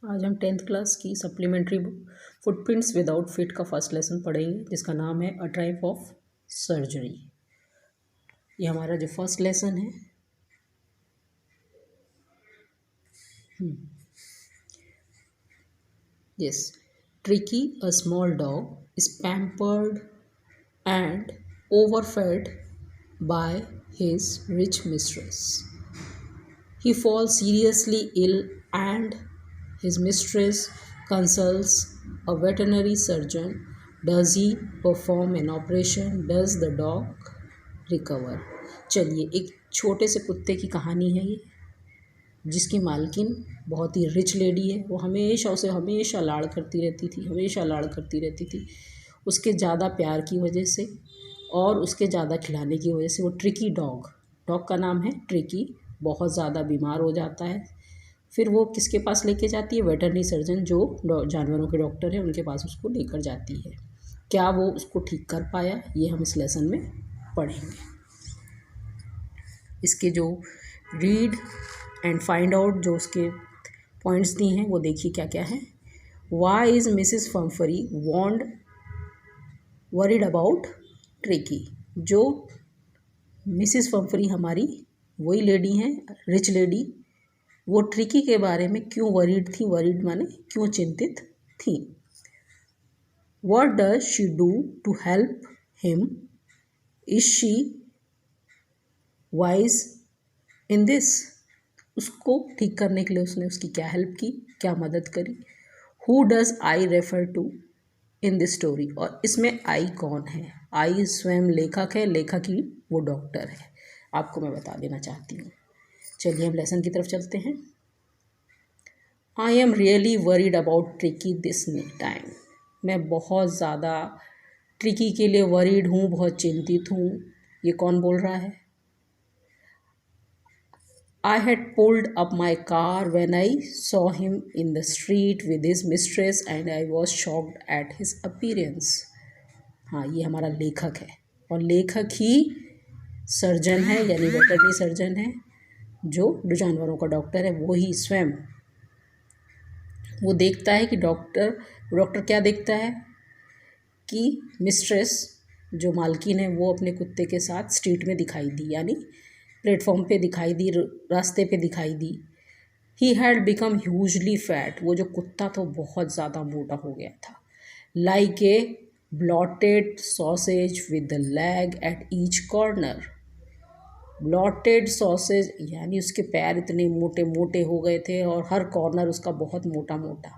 आज हम 10th class की सप्लीमेंट्री फुटप्रिंट्स विदाउट फिट का फर्स्ट लेसन पढ़ेंगे, जिसका नाम है अ टाइप ऑफ सर्जरी। ये हमारा जो फर्स्ट लेसन है। Yes, tricky a small dog is pampered and overfed by his rich mistress. He falls seriously ill and his mistress consults a veterinary surgeon. Does he perform an operation? Does the dog recover? चलिए, एक छोटे से कुत्ते की कहानी है ये, जिसकी मालकिन बहुत ही रिच लेडी है। वो हमेशा उसे हमेशा लाड़ करती रहती थी। उसके ज़्यादा प्यार की वजह से और उसके ज़्यादा खिलाने की वजह से वो ट्रिकी डॉग का नाम है ट्रिकी, बहुत ज़्यादा बीमार हो जाता है। फिर वो किसके पास लेके जाती है? वेटरनरी सर्जन, जो जानवरों के डॉक्टर हैं, उनके पास उसको लेकर जाती है। क्या वो उसको ठीक कर पाया? ये हम इस लेसन में पढ़ेंगे। इसके जो रीड एंड फाइंड आउट जो उसके पॉइंट्स दिए हैं वो देखिए क्या क्या है। Why is Mrs Pumphrey worried about Tricki? जो मिसिस फम्फरी हमारी वही लेडी हैं, रिच लेडी, वो ट्रिकी के बारे में क्यों वरीड थी? वरीड माने क्यों चिंतित थी। What does she do to help him? Is she wise in this? उसको ठीक करने के लिए उसने उसकी क्या हेल्प की, क्या मदद करी। Who does I refer to in this story? और इसमें आई कौन है? आई स्वयं लेखक है, लेखक ही वो डॉक्टर है, आपको मैं बता देना चाहती हूँ। चलिए हम लेसन की तरफ चलते हैं। I am really worried about tricky this time. मैं बहुत ज़्यादा ट्रिकी के लिए वरीड हूँ, बहुत चिंतित हूँ। ये कौन बोल रहा है? I had pulled up my car when I saw him in the street with his mistress and I was shocked at his appearance. हाँ, ये हमारा लेखक है और लेखक ही सर्जन है, यानी वेटरनरी सर्जन है, जो जानवरों का डॉक्टर है। वो ही स्वयं वो देखता है कि डॉक्टर क्या देखता है कि मिस्ट्रेस जो मालकिन है वो अपने कुत्ते के साथ स्ट्रीट में दिखाई दी, यानी प्लेटफॉर्म पे दिखाई दी, रास्ते पे दिखाई दी। He had become hugely fat. वो जो कुत्ता था बहुत ज़्यादा मोटा हो गया था। Like a blotted sausage with the leg at each corner. Blotted sausage यानी उसके पैर इतने मोटे मोटे हो गए थे और हर कॉर्नर उसका बहुत मोटा मोटा।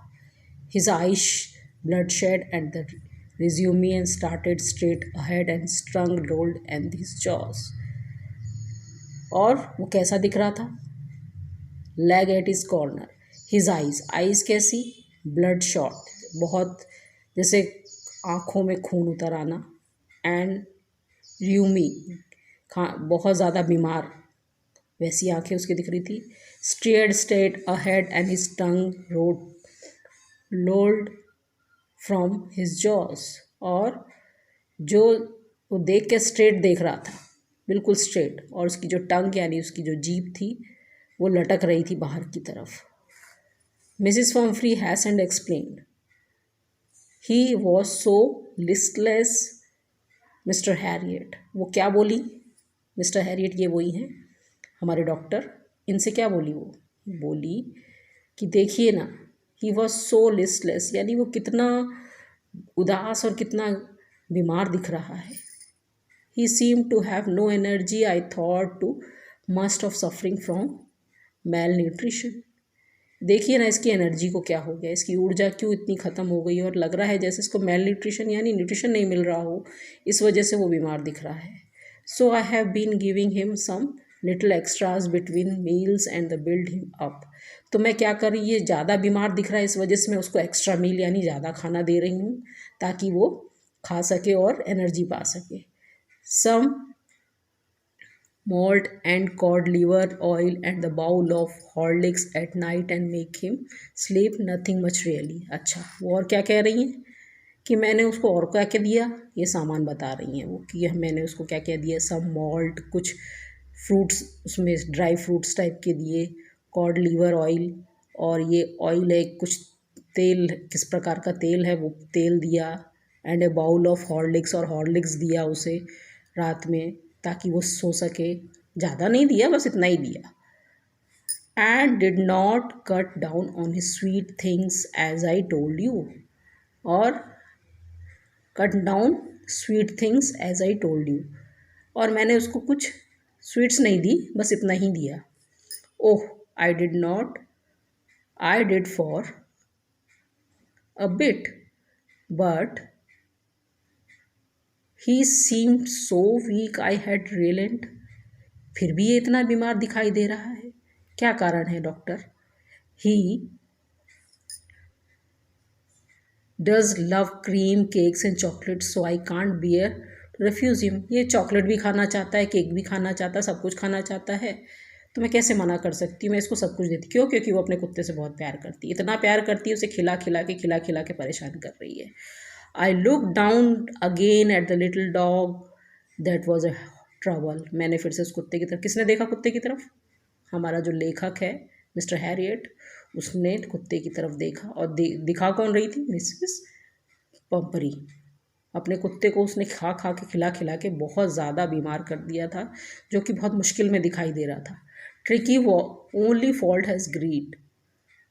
His eyes bloodshed at the resume and started straight ahead and strung rolled and his jaws. और वो कैसा दिख रहा था? Leg at is corner. His eyes कैसी? ब्लड शॉट, बहुत जैसे आँखों में खून उतर आना। एंड र्यूमी, बहुत ज़्यादा बीमार, वैसी आंखें उसकी दिख रही थी। Stared straight ahead and his tongue rolled from his jaws. और जो वो देख के स्ट्रेट देख रहा था, बिल्कुल स्ट्रेट, और उसकी जो टंग यानी उसकी जो जीभ थी वो लटक रही थी बाहर की तरफ। Mrs Pumphrey has and explained he was so listless Mr Herriot. वो क्या बोली? मिस्टर हैरियट ये वही हैं हमारे डॉक्टर। इनसे क्या बोली? वो बोली कि देखिए ना, ही वॉज सो लिस्टलेस, यानी वो कितना उदास और कितना बीमार दिख रहा है। He seem to have no energy. I thought to must of suffering from malnutrition. देखिए ना इसकी एनर्जी को क्या हो गया, इसकी ऊर्जा क्यों इतनी ख़त्म हो गई, और लग रहा है जैसे इसको मेल न्यूट्रिशन यानी न्यूट्रिशन नहीं मिल रहा हो, इस वजह से वो बीमार दिख रहा है। So I have been giving him some little extras between meals and the build him up. तो मैं क्या कर रही, ये ज़्यादा बीमार दिख रहा है, इस वजह से मैं उसको एक्स्ट्रा मील यानी ज़्यादा खाना दे रही हूँ ताकि वो खा सके और एनर्जी पा सके। सम malt and cod liver oil and the bowl of Horlicks at night and make him sleep, nothing much really। अच्छा, वो और क्या कह रही हैं कि मैंने उसको और क्या क्या दिया, ये सामान बता रही हैं वो कि मैंने उसको क्या क्या दिया। सब मॉल्ट, कुछ फ्रूट्स उसमें ड्राई फ्रूट्स टाइप के दिए, कॉड लिवर ऑयल और ये ऑयल है, कुछ तेल, किस प्रकार का तेल है वो तेल दिया, and a bowl of Horlicks, और हॉर्लिक्स दिया उसे रात में ताकि वो सो सके। ज़्यादा नहीं दिया, बस इतना ही दिया। And did not cut down on his sweet things as I told you, और cut down sweet things as I told you, और मैंने उसको कुछ स्वीट्स नहीं दी, बस इतना ही दिया। Oh, I did not, I did for a bit, but he seemed so weak I had relent. फिर भी ये इतना बीमार दिखाई दे रहा है, क्या कारण है doctor? He does love cream, cakes and chocolates, so I can't bear to refuse him. ये चॉकलेट भी खाना चाहता है, केक भी खाना चाहता है, सब कुछ खाना चाहता है, तो मैं कैसे मना कर सकती हूँ? मैं इसको सब कुछ देती। क्यों? क्योंकि वो अपने कुत्ते से बहुत प्यार करती है, इतना प्यार करती है, उसे खिला खिला के परेशान कर रही है। I look down again at the little dog that was a trouble. मैंने फिर से उस कुत्ते की तरफ, किसने देखा कुत्ते की तरफ? हमारा जो लेखक है मिस्टर हैरियट, उसने कुत्ते की तरफ देखा, और दिखा कौन रही थी? मिसेस पम्परी। अपने कुत्ते को उसने खा खा के खिला के बहुत ज़्यादा बीमार कर दिया था, जो कि बहुत मुश्किल में दिखाई दे रहा था। ट्रिकी वो only fault has greed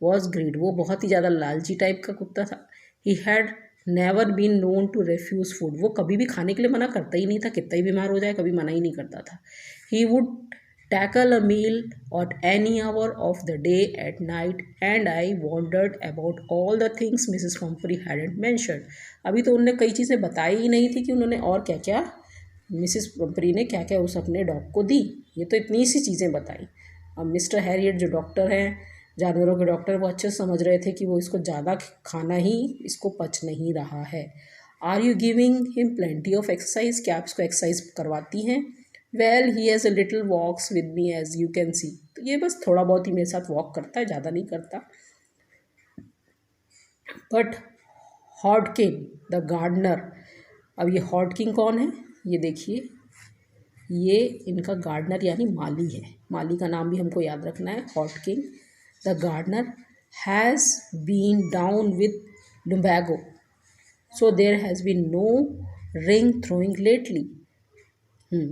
was greed, वो बहुत ही ज़्यादा लालची टाइप का कुत्ता था। He had never been known to refuse food, वो कभी भी खाने के लिए मना करता ही नहीं था, कितना ही बीमार हो जाए कभी मना ही नहीं करता था। He would tackle a meal at any hour of the day at night, and I wondered about all the things Mrs. Pumphrey hadn't mentioned. अभी तो उन्होंने कई चीज़ें बताई ही नहीं थी कि उन्होंने और क्या क्या, मिसेस पंपरी ने क्या क्या उस अपने डॉग को दी। ये तो इतनी सी चीज़ें बताई। अब मिस्टर हैरियट जो डॉक्टर हैं, जानवरों के डॉक्टर, वो अच्छे समझ रहे थे कि वो इसको ज़्यादा खाना ही इसको पच नहीं रहा है। Are you giving him plenty of exercise, क्या आप इसको एक्सरसाइज करवाती हैं? Well he has a little walks with me as you can see, तो ये बस थोड़ा बहुत ही मेरे साथ वॉक करता है, ज़्यादा नहीं करता। बट हॉडकिन द गार्डनर, अब ये हॉडकिन कौन है? ये देखिए, ये इनका गार्डनर यानी माली है। माली का नाम भी हमको याद रखना है, Hodgkin the gardener has been down with lumbago, so there has been no ring throwing lately.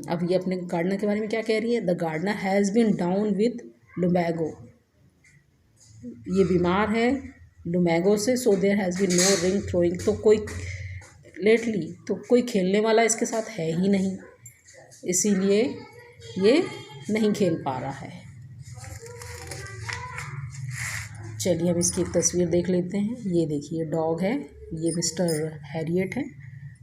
अब ये अपने गार्डनर के बारे में क्या कह रही है? The gardener has been down with lumbago, ये बीमार है लुमैगो से। So there has been no ring throwing, तो कोई लेटली, तो कोई खेलने वाला इसके साथ है ही नहीं, इसीलिए ये नहीं खेल पा रहा है। चलिए हम इसकी एक तस्वीर देख लेते हैं। ये देखिए डॉग है, ये मिस्टर हैरियट है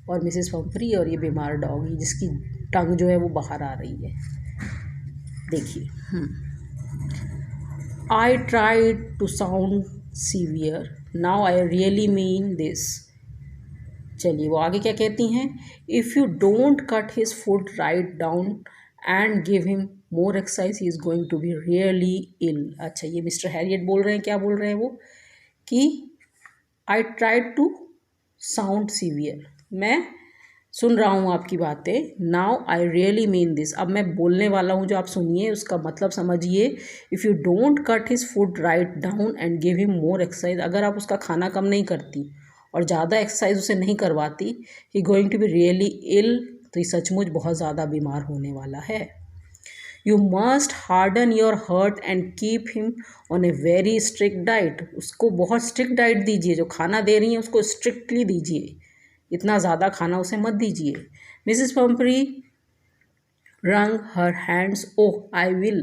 और मिसेस पंपरी, और ये बीमार डॉग है जिसकी टंग जो है वो बाहर आ रही है। देखिए, I tried to sound severe, now I really mean this. चलिए वो आगे क्या कहती हैं? If you don't cut his food right down and give him more exercise he is going to be really ill. अच्छा, ये मिस्टर हैरियट बोल रहे हैं, क्या बोल रहे हैं वो? कि I tried to sound severe, मैं सुन रहा हूँ आपकी बातें, now I really mean this, अब मैं बोलने वाला हूँ जो आप सुनिए, उसका मतलब समझिए। If you don't cut his food right down and give him more exercise, अगर आप उसका खाना कम नहीं करती और ज़्यादा एक्सरसाइज उसे नहीं करवाती, he going to be really ill, तो ये सचमुच बहुत ज़्यादा बीमार होने वाला है। You must harden your heart and keep him on a very strict diet, उसको बहुत स्ट्रिक्ट डाइट दीजिए, जो खाना दे रही हैं उसको स्ट्रिक्टली दीजिए, इतना ज़्यादा खाना उसे मत दीजिए। Mrs Pumphrey wrung her hands. Oh, I will,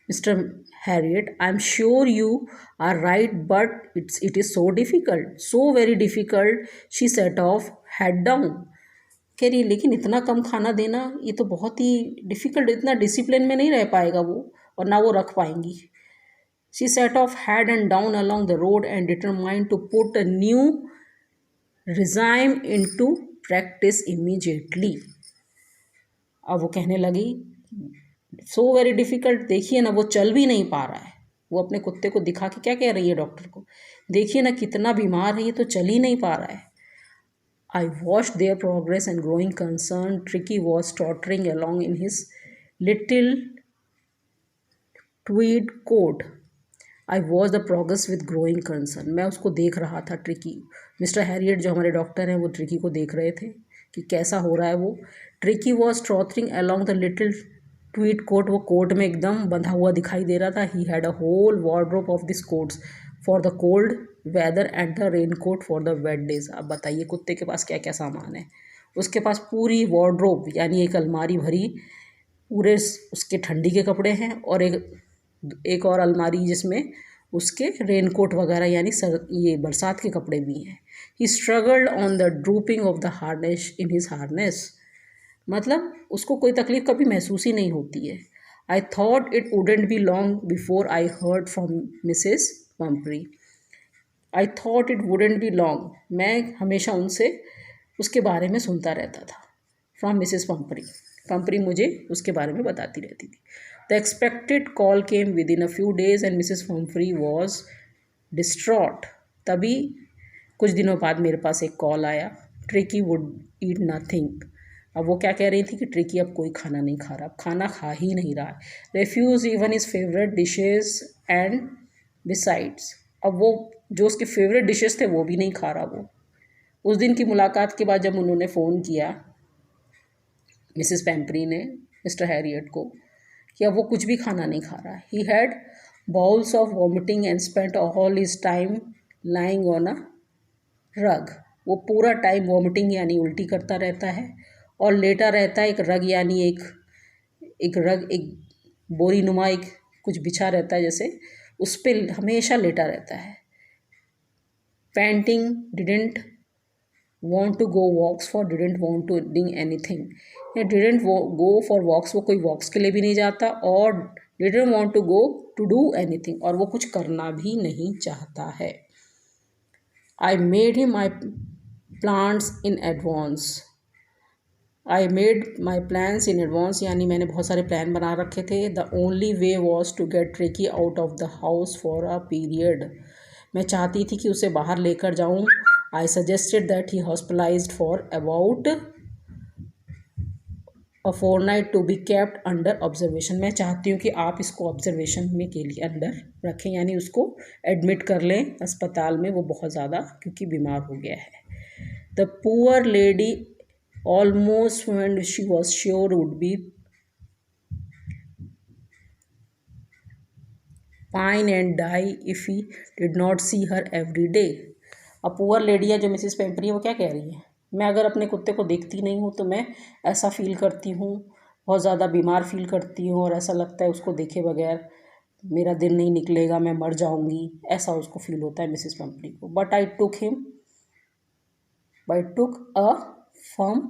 Mr. Harriet. I am sure you are right, but it is so difficult, so very difficult. She set off head down. कह रही लेकिन इतना कम खाना देना ये तो बहुत ही डिफ़िकल्ट, इतना डिसिप्लिन में नहीं रह पाएगा वो, और ना वो रख पाएंगी। She set off head and down along the road and determined to put a new regime into practice immediately. अब वो कहने लगी सो वेरी डिफ़िकल्ट, देखिए ना वो चल भी नहीं पा रहा है। वो अपने कुत्ते को दिखा के क्या कह रही है डॉक्टर को? देखिए ना कितना बीमार है, ये तो चल ही नहीं पा रहा है। I watch their progress and growing concern, Tricki was tottering along in his little tweed coat. I was the progress with growing concern. मैं उसको देख रहा था, ट्रिकी। मिस्टर हैरियट जो हमारे डॉक्टर हैं वो ट्रिकी को देख रहे थे कि कैसा हो रहा है वो। Tricki was tottering along the little tweed coat. वो कोट में एकदम बंधा हुआ दिखाई दे रहा था। He had a whole wardrobe of this coats for the cold weather and the raincoat for the wet days. अब बताइए कुत्ते के पास क्या क्या सामान है। उसके पास पूरी वार्डरोब यानी एक अलमारी भरी पूरे उसके ठंडी के कपड़े हैं, और एक और अलमारी जिसमें उसके रेनकोट वगैरह यानी ये बरसात के कपड़े भी हैं। He struggled on the drooping of the harness in his harness. मतलब उसको कोई तकलीफ कभी महसूस ही नहीं होती है। I thought it wouldn't be long before I heard from Mrs Pumphrey. I thought it wouldn't be long, मैं हमेशा उनसे उसके बारे में सुनता रहता था। फ्रॉम मिसेस पम्परी, पम्परी मुझे उसके बारे में बताती रहती थी। The expected call came within a few days and Mrs Pumphrey was distraught. तभी कुछ दिनों बाद मेरे पास एक कॉल आया। Tricki would eat nothing. अब वो क्या कह रही थी कि ट्रिकी अब कोई खाना नहीं खा रहा, खाना खा ही नहीं रहा है। Refuge even his favourite dishes and besides, अब वो जो उसके फेवरेट डिशेस थे वो भी नहीं खा रहा वो। उस दिन की मुलाकात के बाद जब उन्होंने फ़ोन किया मिसेस पैम्परी ने मिस्टर हैरियट को कि अब वो कुछ भी खाना नहीं खा रहा, he had bowls of vomiting and spent all his time lying on a रग। वो पूरा टाइम वॉमिटिंग यानी उल्टी करता रहता है और लेटा रहता है। एक रग यानी एक रग, एक बोरी नुमा एक कुछ बिछा रहता है जैसे, उस पर हमेशा लेटा रहता है। Painting, didn't want to go walks for, didn't want to doing anything, या didn't go for walks, वो कोई walks के लिए भी नहीं जाता, और didn't want to go to do anything, और वो कुछ करना भी नहीं चाहता है। I made him my plans in advance, I made my plans in advance यानी मैंने बहुत सारे प्लान बना रखे थे। The only way was to get Tricky out of the house for a period, मैं चाहती थी कि उसे बाहर लेकर जाऊं। I suggested that he hospitalized for about a fortnight to be kept under observation, मैं चाहती हूँ कि आप इसको ऑब्जर्वेशन में के लिए अंदर रखें, यानी उसको एडमिट कर लें अस्पताल में, वो बहुत ज़्यादा क्योंकि बीमार हो गया है। The poor lady almost when she was sure would be pine and die if he did not see her every day। अब पुअर लेडी है जो मिसेस पेम्परी है वो क्या कह रही है, मैं अगर अपने कुत्ते को देखती नहीं हूँ तो मैं ऐसा फील करती हूँ, बहुत ज़्यादा बीमार फील करती हूँ, और ऐसा लगता है उसको देखे बगैर मेरा दिन नहीं निकलेगा, मैं मर जाऊँगी, ऐसा उसको फील होता है मिसेस पेम्परी को। But I took a firm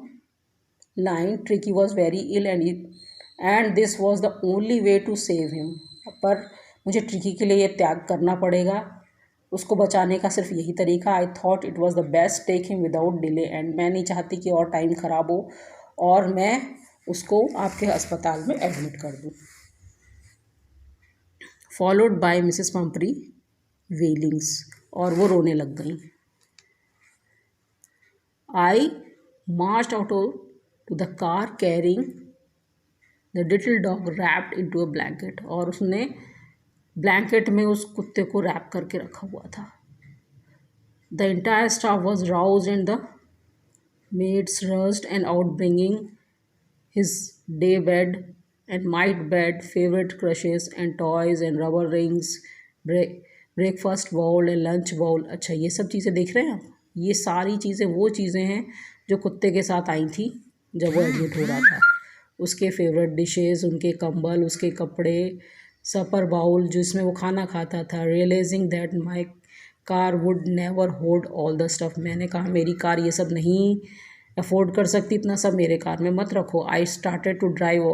line, Tricky was very ill and this was the only way to save him, पर मुझे ट्रिकी के लिए ये त्याग करना पड़ेगा, उसको बचाने का सिर्फ यही तरीका। I thought it was the best, take him without delay, and मैं नहीं चाहती कि और टाइम ख़राब हो और मैं उसको आपके अस्पताल में एडमिट कर दूँ। Followed by Mrs Pumphrey wailings, और वो रोने लग गई। I marched out to the car carrying the little dog wrapped into a blanket, और उसने ब्लैंकेट में उस कुत्ते को रैप करके रखा हुआ था। The entire staff was roused and the maids rushed and out bringing his day bed and night bed, favourite cushions and toys and rubber rings, breakfast bowl and lunch bowl. अच्छा, ये सब चीज़ें देख रहे हैं आप, ये सारी चीज़ें वो चीज़ें हैं जो कुत्ते के साथ आई थी जब वो एडमिट हो रहा था। उसके फेवरेट डिशेस, उनके कंबल, उसके कपड़े, सपर बाउल जिसमें वो खाना खाता था। Realising that my car would never hold all the stuff, मैंने कहा मेरी कार ये सब नहीं अफोर्ड कर सकती, इतना सब मेरे कार में मत रखो। I started to drive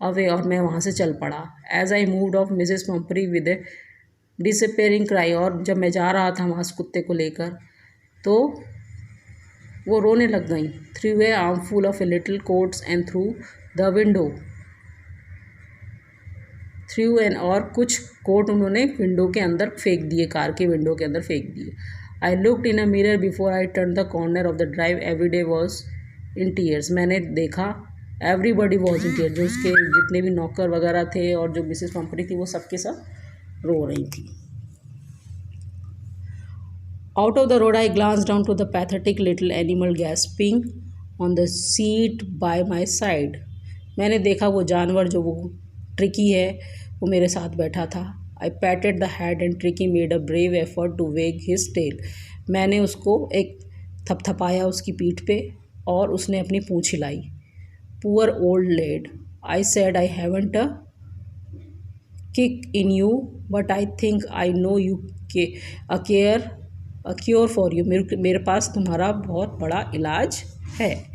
away, और मैं वहाँ से चल पड़ा। As I moved off Mrs Pumphrey with a disappearing cry, और जब मैं जा रहा था वहाँ उस कुत्ते को लेकर तो वो रोने लग गई। Through a armful of a little quotes and through the window, through an, और कुछ कोट उन्होंने विंडो के अंदर फेंक दिए, कार के विंडो के अंदर फेंक दिए। I looked in a mirror before I turn the corner of the drive, everyday was in tears, मैंने देखा एवरीबडी वॉज इन टीयर, जो उसके जितने भी नौकर वगैरह थे और जो मिसेस पम्परी थी वो सबके सब रो रही थी। Out of the road, I glanced down to the pathetic little animal gasping on the seat by my side. मैंने देखा वो जानवर जो वो ट्रिकी है वो मेरे साथ बैठा था. I patted the head and Tricky made a brave effort to wag his tail. मैंने उसको एक थपथपाया उसकी पीठ पे और उसने अपनी पूँछ हिलाई. Poor old lad, I said, I haven't a kick in you, but I think I know you a cure for you. मेरे पास तुम्हारा बहुत बड़ा इलाज है.